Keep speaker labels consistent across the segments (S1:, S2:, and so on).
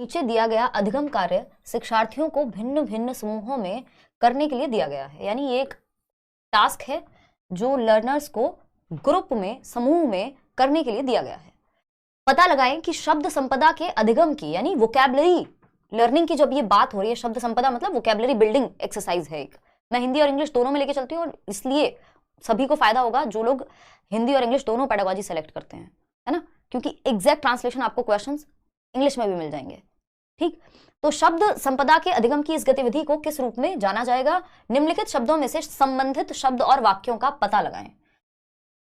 S1: नीचे दिया गया अधिगम कार्य शिक्षार्थियों को भिन्न भिन्न समूहों में करने के लिए दिया गया है। यानी ये एक टास्क है जो लर्नर्स को ग्रुप में, समूह में करने के लिए दिया गया है। पता लगाएं कि शब्द संपदा के अधिगम की, यानी वोकैबुलरी लर्निंग की जब ये बात हो रही है, शब्द संपदा मतलब वोकैबुलरी बिल्डिंग एक्सरसाइज है एक। मैं हिंदी और इंग्लिश दोनों में लेके चलती हूँ और इसलिए सभी को फायदा होगा जो लोग हिंदी और इंग्लिश दोनों पेडागोजी सेलेक्ट करते हैं, है ना, क्योंकि एग्जैक्ट ट्रांसलेशन आपको क्वेश्चंस इंग्लिश में भी मिल जाएंगे। ठीक, तो शब्द संपदा के अधिगम की इस गतिविधि को किस रूप में जाना जाएगा? निम्नलिखित शब्दों में से संबंधित शब्द और वाक्यों का पता लगाएं।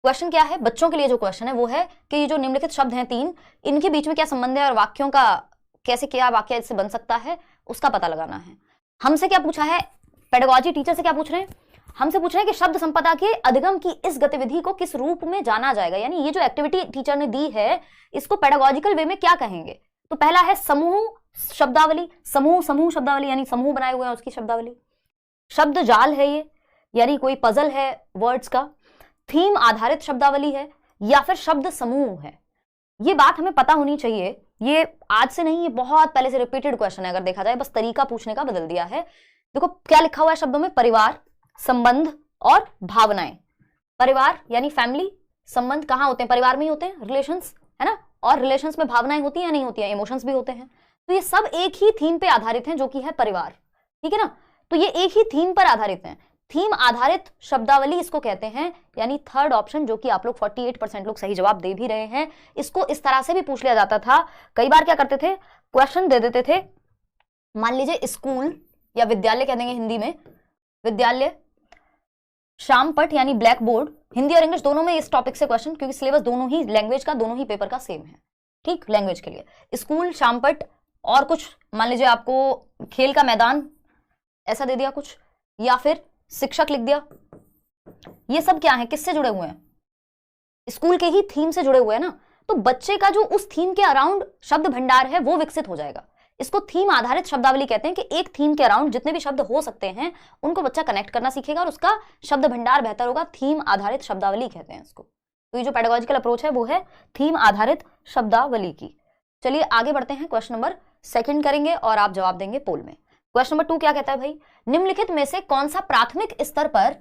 S1: क्वेश्चन क्या है? बच्चों के लिए जो क्वेश्चन है वो है कि ये जो निम्नलिखित शब्द हैं 3, इनके बीच में क्या संबंध है और वाक्यों का कैसे क्या वाक्य इससे बन सकता है उसका पता लगाना है। हमसे क्या पूछा है? पेडागोजी टीचर से क्या पूछ रहे हैं? हमसे पूछ रहे हैं कि शब्द संपदा के अधिगम की इस गतिविधि को किस रूप में जाना जाएगा, यानी ये जो एक्टिविटी टीचर ने दी है इसको पेडागोजिकल वे में क्या कहेंगे? तो पहला है समूह शब्दावली, समूह शब्दावली यानी समूह बनाए हुए हैं उसकी शब्दावली। शब्द जाल है ये, यानी कोई पजल है वर्ड्स का। थीम आधारित शब्दावली है या फिर शब्द समूह है। ये बात हमें पता होनी चाहिए, ये आज से नहीं, ये बहुत पहले से रिपीटेड क्वेश्चन है। अगर देखा जाए बस तरीका पूछने का बदल दिया है। देखो क्या लिखा हुआ है शब्दों में? परिवार, संबंध और भावनाएं। परिवार यानी फैमिली, संबंध कहाँ होते हैं? परिवार में ही होते हैं, रिलेशंस, है ना, और रिलेशंस में भावनाएं होती हैं या नहीं होती हैं? इमोशंस भी होते हैं। तो ये सब एक ही थीम पे आधारित हैं जो कि है परिवार, ठीक है ना। तो ये एक ही थीम पर आधारित हैं। थीम आधारित शब्दावली इसको कहते हैं, यानी थर्ड ऑप्शन जो कि आप लोग 48% लोग सही जवाब दे भी रहे हैं। इसको इस तरह से भी पूछ लिया जाता था। कई बार क्या करते थे, क्वेश्चन दे देते थे, मान लीजिए स्कूल या विद्यालय कह देंगे हिंदी में, विद्यालय, शाम पट यानी ब्लैक बोर्ड, हिंदी और इंग्लिश दोनों में इस टॉपिक से क्वेश्चन, क्योंकि सिलेबस दोनों ही लैंग्वेज का, दोनों ही पेपर का सेम है। ठीक, लैंग्वेज के लिए स्कूल, शाम पट और कुछ, मान लीजिए आपको खेल का मैदान ऐसा दे दिया कुछ, या फिर शिक्षक लिख दिया। ये सब क्या है, किससे जुड़े हुए हैं? स्कूल के ही थीम से जुड़े हुए हैं ना। तो बच्चे का जो उस थीम के अराउंड शब्द भंडार है वो विकसित हो जाएगा। इसको थीम आधारित शब्दावली कहते हैं कि एक थीम के अराउंड जितने भी शब्द हो सकते हैं उनको बच्चा कनेक्ट करना सीखेगा और उसका शब्द भंडार बेहतर होगा। थीम आधारित शब्दावली कहते हैं इसको। तो ये जो पेडागोजिकल अप्रोच है वो है थीम आधारित शब्दावली की। चलिए आगे बढ़ते हैं, क्वेश्चन नंबर 2 करेंगे और आप जवाब देंगे पोल में। क्वेश्चन नंबर 2 क्या कहता है भाई? निम्नलिखित में से कौन सा प्राथमिक स्तर पर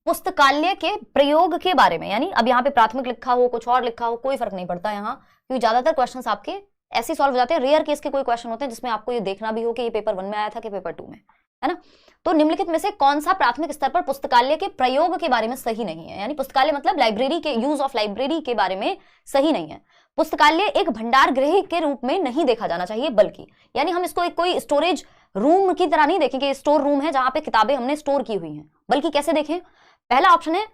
S1: पुस्तकालय के प्रयोग के बारे में, यानी अब यहाँ पे प्राथमिक लिखा हो कुछ और लिखा हो कोई फर्क नहीं पड़ता यहाँ, क्योंकि ज्यादातर क्वेश्चंस आपके ऐसे सॉल्व हो जाते हैं। रेयर केस के कोई क्वेश्चन होते हैं जिसमें आपको ये देखना भी हो कि ये पेपर 1 में आया था कि पेपर 2 में, है ना। तो निम्नलिखित में से कौन सा प्राथमिक स्तर पर पुस्तकालय के प्रयोग के बारे में सही नहीं है, यानी पुस्तकालय मतलब लाइब्रेरी के यूज ऑफ लाइब्रेरी के बारे में सही नहीं है। पुस्तकालय एक भंडार गृह के रूप में नहीं देखा जाना चाहिए, बल्कि यानी हम इसको एक कोई स्टोरेज रूम की तरह नहीं देखें कि स्टोर रूम है जहां पे किताबें हमने स्टोर की हुई हैं, बल्कि कैसे देखें? पहला ऑप्शन है,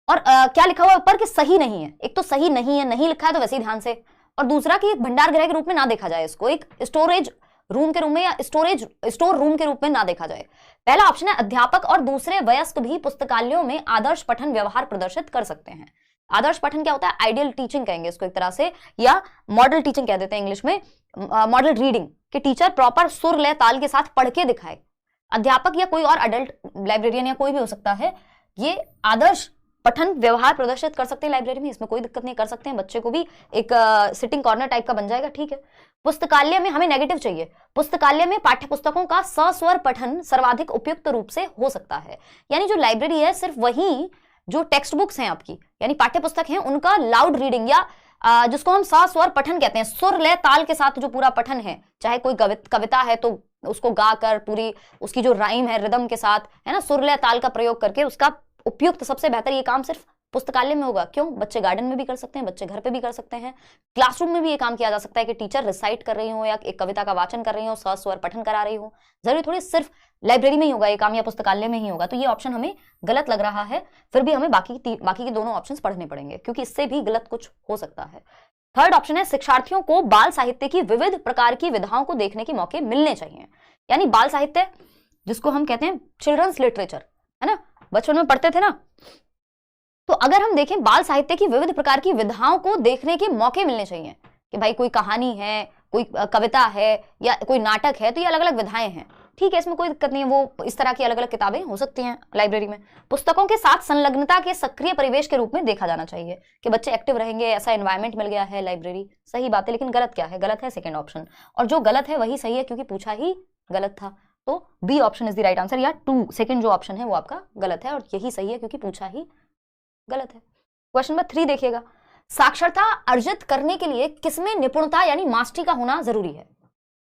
S1: और क्या लिखा हुआ है ऊपर कि सही नहीं है। एक तो सही नहीं है, नहीं लिखा है तो वैसे ही ध्यान से, और दूसरा कि एक भंडार गृह के रूप में ना देखा जाए, इसको एक स्टोरेज रूम के रूप में या स्टोर रूम के रूप में ना देखा जाए। पहला ऑप्शन है, अध्यापक और दूसरे वयस्क भी पुस्तकालयों में आदर्श पठन व्यवहार प्रदर्शित कर सकते हैं। आदर्श पठन क्या होता है? आइडियल टीचिंग कहेंगे इसको एक तरह से, या मॉडल टीचिंग कह देते हैं इंग्लिश में, मॉडल रीडिंग, कि टीचर प्रॉपर सुर लय ताल के साथ पढ़ के दिखाए। अध्यापक या कोई और अडल्ट लाइब्रेरियन या कोई भी हो सकता है, ये आदर्श पठन व्यवहार प्रदर्शित कर सकते हैं लाइब्रेरी में, इसमें कोई दिक्कत नहीं, कर सकते हैं। बच्चे को भी एक सिटिंग कॉर्नर टाइप का बन जाएगा, ठीक है। पुस्तकालय में हमें नेगेटिव चाहिए। पुस्तकालय में पाठ्य पुस्तकों का सस्वर पठन सर्वाधिक उपयुक्त रूप से हो सकता है, यानी जो लाइब्रेरी है सिर्फ वही जो टेक्स्ट बुक्स हैं आपकी, यानी पाठ्य पुस्तक हैं, उनका लाउड रीडिंग या जिसको हम सस्वर पठन कहते हैं, सुर लय ताल के साथ जो पूरा पठन है, चाहे कोई कविता है तो उसको गाकर पूरी उसकी जो राइम है रिदम के साथ, है ना, सुर लय ताल का प्रयोग करके उसका उपयुक्त सबसे बेहतर ये काम सिर्फ पुस्तकालय में होगा। क्यों? बच्चे गार्डन में भी कर सकते हैं, बच्चे घर पे भी कर सकते हैं, क्लासरूम में भी ये काम किया जा सकता है कि टीचर रिसाइट कर रही हो या एक कविता का वाचन कर रही हो, सस्वर पठन करा रही हो। जरूरी थोड़ी सिर्फ लाइब्रेरी में ही होगा ये काम या पुस्तकालय में ही होगा। तो ये ऑप्शन हमें गलत लग रहा है, फिर भी हमें बाकी के दोनों ऑप्शन पढ़ने पड़ेंगे क्योंकि इससे भी गलत कुछ हो सकता है। थर्ड ऑप्शन है, शिक्षार्थियों को बाल साहित्य की विविध प्रकार की विधाओं को देखने के मौके मिलने चाहिए। यानी बाल साहित्य जिसको हम कहते हैं चिल्ड्रंस लिटरेचर, है ना, बचपन में पढ़ते थे ना, तो अगर हम देखें बाल साहित्य की विविध प्रकार की विधाओं को देखने के मौके मिलने चाहिए कि भाई कोई कहानी है, कोई कविता है या कोई नाटक है, तो ये अलग अलग विधाएं हैं। ठीक है, इसमें कोई दिक्कत नहीं है, वो इस तरह की अलग अलग किताबें हो सकती हैं लाइब्रेरी में। पुस्तकों के साथ संलग्नता के सक्रिय परिवेश के रूप में देखा जाना चाहिए कि बच्चे एक्टिव रहेंगे, ऐसा एनवायरमेंट मिल गया है लाइब्रेरी। सही बात है, लेकिन गलत क्या है? गलत है सेकेंड ऑप्शन, और जो गलत है वही सही है क्योंकि पूछा ही गलत था। तो B option is the right answer, या 2 सेकेंड जो ऑप्शन है वो आपका गलत है और यही सही है क्योंकि पूछा ही गलत है। क्वेश्चन नंबर 3 देखिएगा, साक्षरता अर्जित करने के लिए किसमें निपुणता यानी मास्टरी का होना जरूरी है?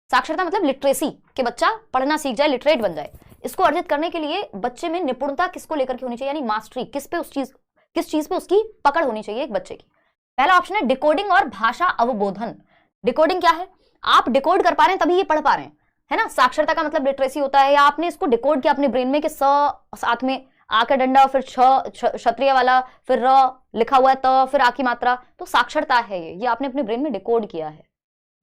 S1: साक्षरता मतलब लिटरेसी, कि बच्चा पढ़ना सीख जाए, लिटरेट बन जाए। इसको अर्जित करने के लिए बच्चे में निपुणता किसको लेकर के होनी चाहिए, यानी मास्टरी, किस चीज पे उसकी पकड़ होनी चाहिए एक बच्चे की? पहला ऑप्शन है डिकोडिंग और भाषा अवबोधन। डिकोडिंग क्या है? आप डिकोड कर पा रहे हैं तभी ये पढ़ पा रहे हैं, है ना। साक्षरता का मतलब लिटरेसी होता है, या आपने इसको डिकोड किया अपने ब्रेन में कि स साथ में आ का डंडा, फिर क्षत्रिय वाला, फिर र लिखा हुआ है, त फिर आ की मात्रा, तो साक्षरता है ये आपने अपने ब्रेन में डिकोड किया है।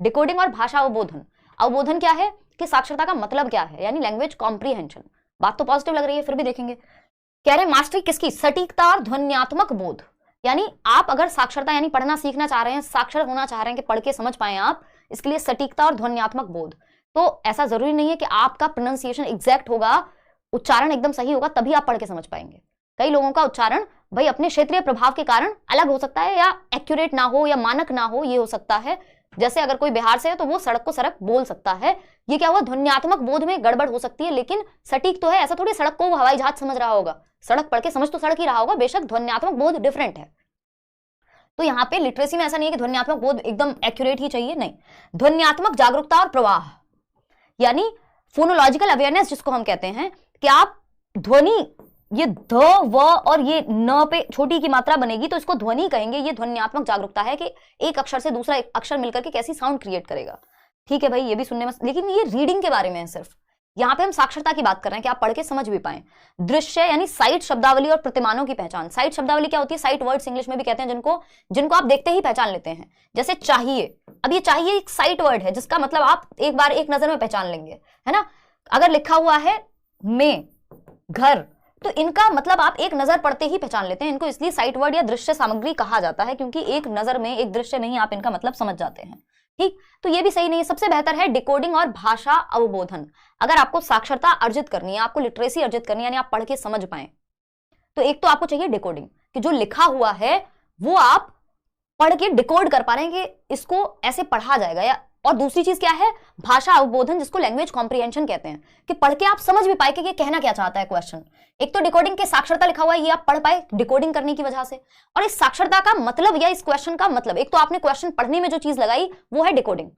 S1: डिकोडिंग और भाषा अवबोधन। अवबोधन क्या है कि साक्षरता का मतलब क्या है, यानी लैंग्वेज कॉम्प्रीहेंशन। बात तो पॉजिटिव लग रही है, फिर भी देखेंगे। कह रहे मास्टरी किसकी? सटीकता और ध्वन्यात्मक बोध। यानी आप अगर साक्षरता यानी पढ़ना सीखना चाह रहे हैं, साक्षर होना चाह रहे हैं कि पढ़ के समझ पाए आप, इसके लिए सटीकता और ध्वन्यात्मक बोध। तो ऐसा जरूरी नहीं है कि आपका प्रोनाउंसिएशन एग्जैक्ट होगा, उच्चारण एकदम सही होगा तभी आप पढ़ के समझ पाएंगे। कई लोगों का उच्चारण भाई अपने क्षेत्रीय प्रभाव के कारण अलग हो सकता है, या एक्यूरेट ना हो, या मानक ना हो, ये हो सकता है। जैसे अगर कोई बिहार से है तो वो सड़क को सड़क बोल सकता है, ये क्या हुआ? ध्वन्यात्मक बोध में गड़बड़ हो सकती है, लेकिन सटीक तो है। ऐसा थोड़ी सड़क को वो हवाई जहाज समझ रहा होगा, सड़क पढ़ के समझ तो सड़क ही रहा होगा, बेशक ध्वन्यात्मक बोध डिफरेंट है। तो यहाँ पे लिटरेसी में ऐसा नहीं है कि ध्वन्यात्मक बोध एकदम एक्यूरेट ही चाहिए, नहीं। ध्वन्यात्मक जागरूकता और प्रवाह, यानी फोनोलॉजिकल अवेयरनेस जिसको हम कहते हैं, कि आप ध्वनि, ये ध व और ये न पे छोटी की मात्रा बनेगी तो इसको ध्वनि कहेंगे। ये ध्वन्यात्मक जागरूकता है कि एक अक्षर से दूसरा एक अक्षर मिलकर के कैसी साउंड क्रिएट करेगा। ठीक है भाई, ये भी सुनने में, लेकिन ये रीडिंग के बारे में है सिर्फ। यहाँ पे हम साक्षरता की बात कर रहे हैं कि आप पढ़ के समझ भी पाएं। दृश्य यानी साइट शब्दावली और प्रतिमानों की पहचान। साइट शब्दावली क्या होती है? साइट वर्ड्स इंग्लिश में भी कहते हैं जिनको आप देखते ही पहचान लेते हैं। जैसे चाहिए, अब ये चाहिए एक साइट वर्ड है जिसका मतलब आप एक बार एक नजर में पहचान लेंगे, है ना। अगर लिखा हुआ है में घर, तो इनका मतलब आप एक नजर पढ़ते ही पहचान लेते हैं। इनको इसलिए साइट वर्ड या दृश्य सामग्री कहा जाता है क्योंकि एक नजर में, एक दृश्य में ही आप इनका मतलब समझ जाते हैं। ठीक, तो ये भी सही नहीं है। सबसे बेहतर है डिकोडिंग और भाषा अवबोधन। अगर आपको साक्षरता अर्जित करनी है, आपको लिटरेसी अर्जित करनी है, यानी आप पढ़ के समझ पाए, तो एक तो आपको चाहिए डिकोडिंग, कि जो लिखा हुआ है वो आप पढ़ के डिकोड कर पा रहे हैं कि इसको ऐसे पढ़ा जाएगा। या और दूसरी चीज क्या है? भाषा अवबोधन, जिसको लैंग्वेज कॉम्प्रीहेंशन कहते हैं, कि पढ़ के आप समझ भी पाए कि ये कहना क्या चाहता है क्वेश्चन। एक तो डिकोडिंग के साक्षरता लिखा हुआ है, ये आप पढ़ पाए डिकोडिंग करने की वजह से, और इस साक्षरता का मतलब या इस क्वेश्चन का मतलब, एक तो आपने क्वेश्चन पढ़ने में जो चीज लगाई वो है डिकोडिंग।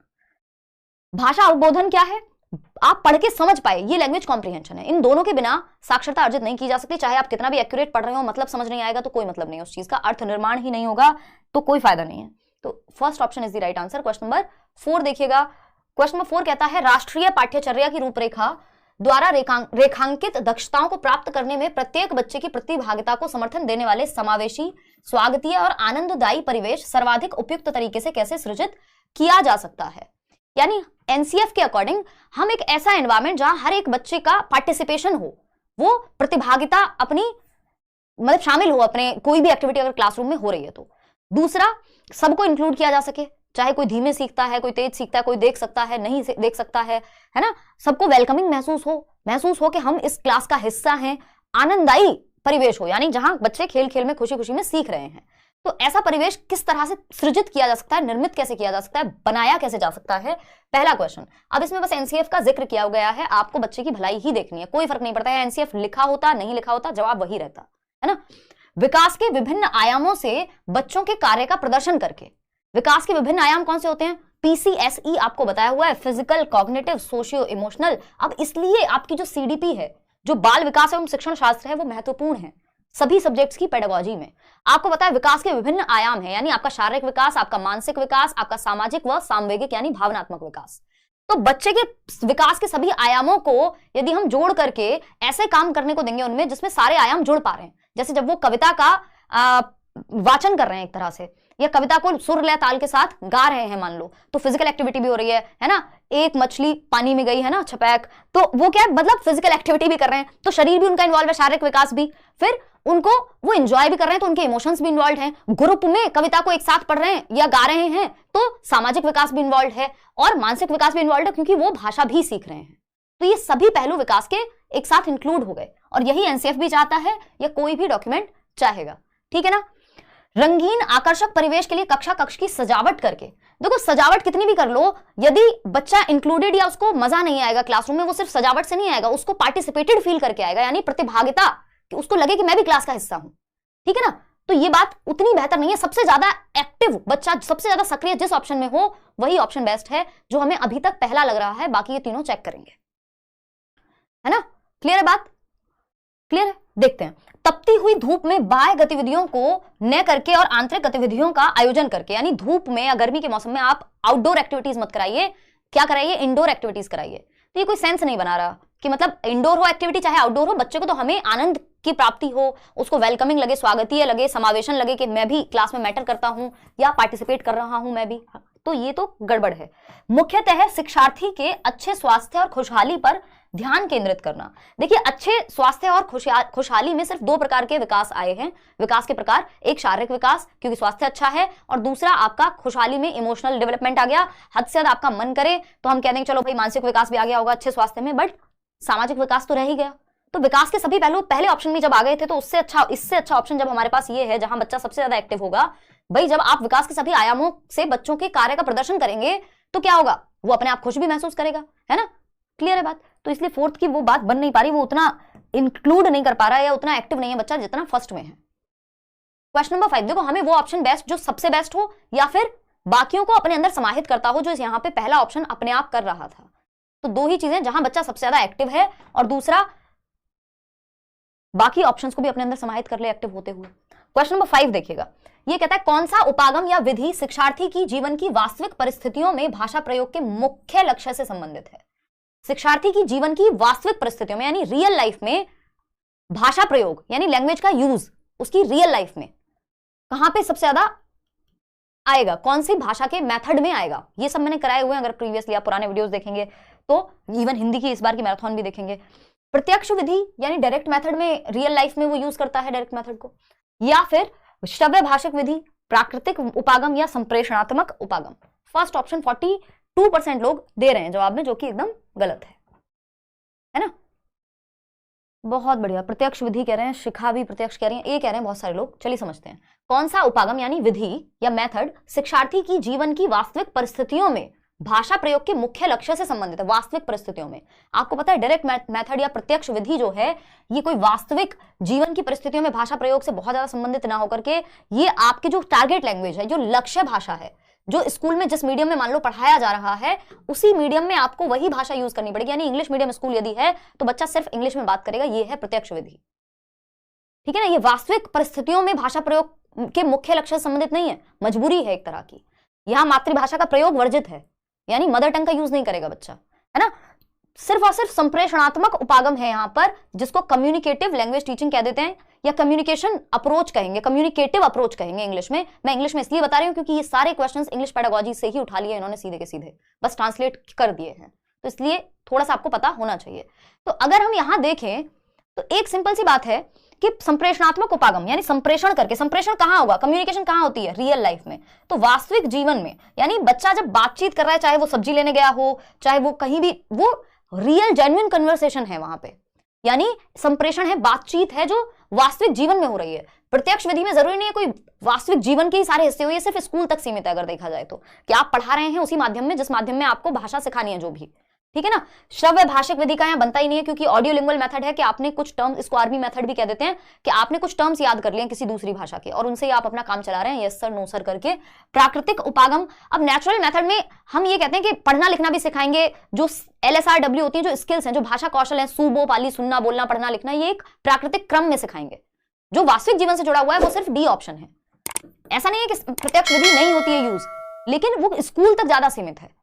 S1: भाषा अवबोधन क्या है? आप पढ़ के समझ पाए, ये लैंग्वेज कॉम्प्रीहेंशन है। इन दोनों के बिना साक्षरता अर्जित नहीं की जा सकती। चाहे आप कितना भी एक्यूरेट पढ़ रहे हो, मतलब समझ नहीं आएगा तो कोई मतलब नहीं, उस चीज का अर्थ निर्माण ही नहीं होगा, तो कोई फायदा नहीं है। तो first option is the right answer. Question number 4 देखिएगा। क्वेश्चन नंबर 4 कहता है राष्ट्रीय पाठ्यचर्या की रूपरेखा द्वारा रेखांकित दक्षताओं को प्राप्त करने में प्रत्येक बच्चे की प्रतिभागिता को समर्थन देने वाले समावेशी, स्वागतीय और आनंददायी परिवेश सर्वाधिक उपयुक्त तरीके से कैसे सृजित किया जा सकता है। यानी एनसीएफ के अकॉर्डिंग हम एक ऐसा एनवायरमेंट जहां हर एक बच्चे का पार्टिसिपेशन हो, वो प्रतिभागिता अपनी मतलब शामिल हो अपने कोई भी एक्टिविटी अगर क्लासरूम में हो रही है तो। दूसरा, सबको इंक्लूड किया जा सके, चाहे कोई धीमे सीखता है, कोई तेज सीखता है, कोई देख सकता है, नहीं देख सकता है ना। सबको वेलकमिंग महसूस हो कि हम इस क्लास का हिस्सा हैं। आनंददायी परिवेश हो, यानी जहां बच्चे खेल खेल में, खुशी खुशी में सीख रहे हैं। तो ऐसा परिवेश किस तरह से सृजित किया जा सकता है, निर्मित कैसे किया जा सकता है, बनाया कैसे जा सकता है, पहला क्वेश्चन। अब इसमें बस एनसीएफ का जिक्र किया गया है, आपको बच्चे की भलाई ही देखनी है, कोई फर्क नहीं पड़ता है एनसीएफ लिखा होता नहीं लिखा होता, जवाब वही रहता है ना। विकास के विभिन्न आयामों से बच्चों के कार्य का प्रदर्शन करके, विकास के विभिन्न आयाम कौन से होते हैं? पीसीएसई आपको बताया हुआ है, फिजिकल, कॉग्निटिव, सोशियो इमोशनल। अब इसलिए आपकी जो सीडीपी है, जो बाल विकास एवं शिक्षण शास्त्र है, वो महत्वपूर्ण है सभी सब्जेक्ट्स की पेडागोजी में। आपको पता है विकास के विभिन्न आयाम है, यानी आपका शारीरिक विकास, आपका मानसिक विकास, आपका सामाजिक व सामवेगिक यानी भावनात्मक विकास। तो बच्चे के विकास के सभी आयामों को यदि हम जोड़ करके ऐसे काम करने को देंगे उनमें जिसमें सारे आयाम जुड़ पा रहे हैं, जैसे जब वो कविता का वाचन कर रहे हैं एक तरह से, या कविता को सुर लय ताल के साथ गा रहे हैं मान लो, तो फिजिकल एक्टिविटी भी हो रही है ना। एक मछली पानी में गई है ना, छपैक, तो वो क्या है, मतलब फिजिकल एक्टिविटी भी कर रहे हैं, तो शरीर भी उनका इन्वॉल्व है, शारीरिक विकास भी, फिर उनको वो एंजॉय भी कर रहे हैं तो उनके इमोशंस भी इन्वॉल्व हैं। ग्रुप में कविता को एक साथ पढ़ रहे हैं या गा रहे हैं तो सामाजिक विकास भी इन्वॉल्व है और मानसिक विकास भी इन्वॉल्व है, क्योंकि वो भाषा भी सीख रहे हैं। तो ये सभी पहलू विकास के एक साथ इंक्लूड हो गए, और यही एनसीएफ भी चाहता है या कोई भी डॉक्यूमेंट चाहेगा, ठीक है ना। रंगीन आकर्षक परिवेश के लिए कक्षा कक्ष की सजावट करके, देखो सजावट कितनी भी कर लो, यदि बच्चा इंक्लूडेड या उसको मजा नहीं आएगा क्लासरूम में, वो सिर्फ सजावट से नहीं आएगा, उसको पार्टिसिपेटेड फील करके आएगा, यानी प्रतिभागिता, कि उसको लगे कि मैं भी क्लास का हिस्सा हूं, ठीक है ना। तो ये बात उतनी बेहतर नहीं है। सबसे ज्यादा एक्टिव बच्चा, सबसे ज्यादा सक्रिय जिस ऑप्शन में हो वही ऑप्शन बेस्ट है, जो हमें अभी तक पहला लग रहा है, बाकी ये तीनों चेक करेंगे, है ना। क्लियर है बात, क्लियर है। देखते हैं, तपती हुई धूप में बाह्य गतिविधियों को न करके और आंतरिक गतिविधियों का आयोजन करके, यानी धूप में या गर्मी के मौसम में आप आउटडोर एक्टिविटीज मत कराइए, क्या कराइए, इंडोर एक्टिविटीज कराइए। तो ये कोई सेंस नहीं बना रहा कि मतलब इंडोर हो एक्टिविटी चाहे आउटडोर हो, बच्चे को तो हमें आनंद की प्राप्ति हो, उसको वेलकमिंग लगे, स्वागतीय लगे, समावेशन लगे कि मैं भी क्लास में मैटर करता हूं या पार्टिसिपेट कर रहा हूं मैं भी, तो ये तो गड़बड़ है। मुख्यतः शिक्षार्थी के अच्छे स्वास्थ्य और खुशहाली पर ध्यान केंद्रित करना। देखिए, अच्छे स्वास्थ्य और खुशहाली में सिर्फ दो प्रकार के विकास आए हैं, विकास के प्रकार, एक शारीरिक विकास क्योंकि स्वास्थ्य अच्छा है, और दूसरा आपका खुशहाली में इमोशनल डेवलपमेंट आ गया। हद से ज्यादा आपका मन करे तो हम कह देंगे चलो भाई मानसिक विकास भी आ गया होगा अच्छे स्वास्थ्य में, बट सामाजिक विकास तो रह ही गया। तो विकास के सभी पहलू पहले ऑप्शन में जब आ गए थे, तो उससे अच्छा, इससे अच्छा ऑप्शन जब हमारे पास ये है जहां बच्चा सबसे ज्यादा एक्टिव होगा, भाई जब आप विकास के सभी आयामों से बच्चों के कार्य का प्रदर्शन करेंगे तो क्या होगा, वो अपने आप खुश भी महसूस करेगा, है ना। क्लियर है बात। तो इसलिए फोर्थ की वो बात बन नहीं पा रही, वो उतना इंक्लूड नहीं कर पा रहा है या उतना एक्टिव नहीं है बच्चा जितना फर्स्ट में है। क्वेश्चन नंबर 5, देखो हमें वो ऑप्शन बेस्ट जो सबसे बेस्ट हो या फिर बाकियों को अपने अंदर समाहित करता हो, जो यहाँ पे पहला ऑप्शन अपने आप कर रहा था। तो दो ही चीजें, जहां बच्चा सबसे ज्यादा एक्टिव है और दूसरा बाकी ऑप्शंस को भी अपने अंदर समाहित कर ले एक्टिव होते हुए। क्वेश्चन नंबर 5 देखिएगा, ये कहता है कौन सा उपागम या विधि शिक्षार्थी की जीवन की वास्तविक परिस्थितियों में भाषा प्रयोग के मुख्य लक्ष्य से संबंधित है। शिक्षार्थी की जीवन की वास्तविक परिस्थितियों में यानी रियल लाइफ में भाषा प्रयोग यानी लैंग्वेज का यूज उसकी रियल लाइफ में कहां पे सबसे ज्यादा आएगा, कौन सी भाषा के मेथड में आएगा, ये सब मैंने कराए हुए हैं। अगर प्रीवियसली आप पुराने वीडियोस देखेंगे तो इवन हिंदी की इस बार की मैराथन भी देखेंगे। प्रत्यक्ष विधि यानी डायरेक्ट मेथड में रियल लाइफ में वो यूज करता है डायरेक्ट मेथड को, या फिर श्रव्य भाषिक विधि, प्राकृतिक उपागम या संप्रेषणात्मक उपागम। फर्स्ट ऑप्शन 42% लोग दे रहे हैं जवाब में, जो कि एकदम गलत है ना। बहुत बढ़िया, प्रत्यक्ष विधि कह रहे हैं, शिखा भी प्रत्यक्ष कह रही हैं, ये कह रहे हैं बहुत सारे लोग। चलिए समझते हैं, कौन सा उपागम यानी विधि या मेथड शिक्षार्थी की जीवन की वास्तविक परिस्थितियों में भाषा प्रयोग के मुख्य लक्ष्य से संबंधित है। वास्तविक परिस्थितियों में आपको पता है डायरेक्ट मेथड या प्रत्यक्ष विधि जो है ये कोई वास्तविक जीवन की परिस्थितियों में भाषा प्रयोग से बहुत ज्यादा संबंधित ना होकर के ये आपके जो टारगेट लैंग्वेज है, जो लक्ष्य भाषा है, जो स्कूल में जिस मीडियम में मान लो पढ़ाया जा रहा है उसी मीडियम में आपको वही भाषा यूज करनी पड़ेगी। यानी इंग्लिश मीडियम स्कूल यदि है तो बच्चा सिर्फ इंग्लिश में बात करेगा, ये है प्रत्यक्ष विधि, ठीक है ना। ये वास्तविक परिस्थितियों में भाषा प्रयोग के मुख्य लक्ष्य से संबंधित नहीं है, मजबूरी है एक तरह की। यहां मातृभाषा का प्रयोग वर्जित है, यानी मदर टंग का यूज नहीं करेगा बच्चा, है ना। सिर्फ और सिर्फ संप्रेषणात्मक उपागम है यहाँ पर, जिसको कम्युनिकेटिव लैंग्वेज टीचिंग कह देते हैं या कम्युनिकेशन अप्रोच कहेंगे, कम्युनिकेटिव अप्रोच कहेंगे इंग्लिश में। मैं इंग्लिश में इसलिए बता रही हूँ क्योंकि ये सारे क्वेश्चंस इंग्लिश पेडागोजी से ही उठा लिए इन्होंने, सीधे के सीधे बस ट्रांसलेट कर दिए हैं, तो इसलिए थोड़ा सा आपको पता होना चाहिए। तो अगर हम यहाँ देखें तो एक सिंपल सी बात है कि संप्रेषणात्मक उपागम यानी संप्रेषण करके, संप्रेषण कहाँ होगा, कम्युनिकेशन कहाँ होती है, रियल लाइफ में। तो वास्तविक जीवन में यानी बच्चा जब बातचीत कर रहा है, चाहे वो सब्जी लेने गया हो, चाहे वो कहीं भी, वो रियल जेन्युइन कन्वर्सेशन है वहां पे, यानी संप्रेषण है, बातचीत है जो वास्तविक जीवन में हो रही है। प्रत्यक्ष विधि में जरूरी नहीं है कोई वास्तविक जीवन के ही सारे हिस्से हो, ये सिर्फ स्कूल तक सीमित है अगर देखा जाए तो, कि आप पढ़ा रहे हैं उसी माध्यम में जिस माध्यम में आपको भाषा सिखानी है जो भी, ठीक है ना। श्रव्य भाषिक विधि का यहाँ बनता ही नहीं है क्योंकि ऑडियो लिंगुअल मेथड है कि आपने कुछ टर्म्स, इसको आर्मी मेथड भी कह देते हैं, कि आपने कुछ टर्म्स याद कर लिए किसी दूसरी भाषा के और उनसे आप अपना काम चला रहे हैं, यस सर नो सर करके। प्राकृतिक उपागम, अब नेचुरल मेथड में हम ये कहते हैं कि पढ़ना लिखना भी सिखाएंगे, जो LSRW होती है, जो स्किल्स हैं, जो भाषा कौशल है, सुबो पाली, सुनना बोलना पढ़ना लिखना, ये एक प्राकृतिक क्रम में सिखाएंगे। जो वास्तविक जीवन से जुड़ा हुआ है वो सिर्फ डी ऑप्शन है। ऐसा नहीं है कि प्रत्यक्ष विधि नहीं होती है यूज, लेकिन वो स्कूल तक ज्यादा सीमित है।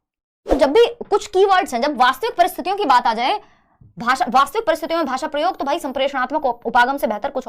S1: तो जब भी कुछ कीवर्ड्स हैं, जब वास्तविक परिस्थितियों की बात आ जाए, भाषा वास्तविक परिस्थितियों में भाषा प्रयोग, तो भाई संप्रेषणात्मक उपागम से बेहतर कुछ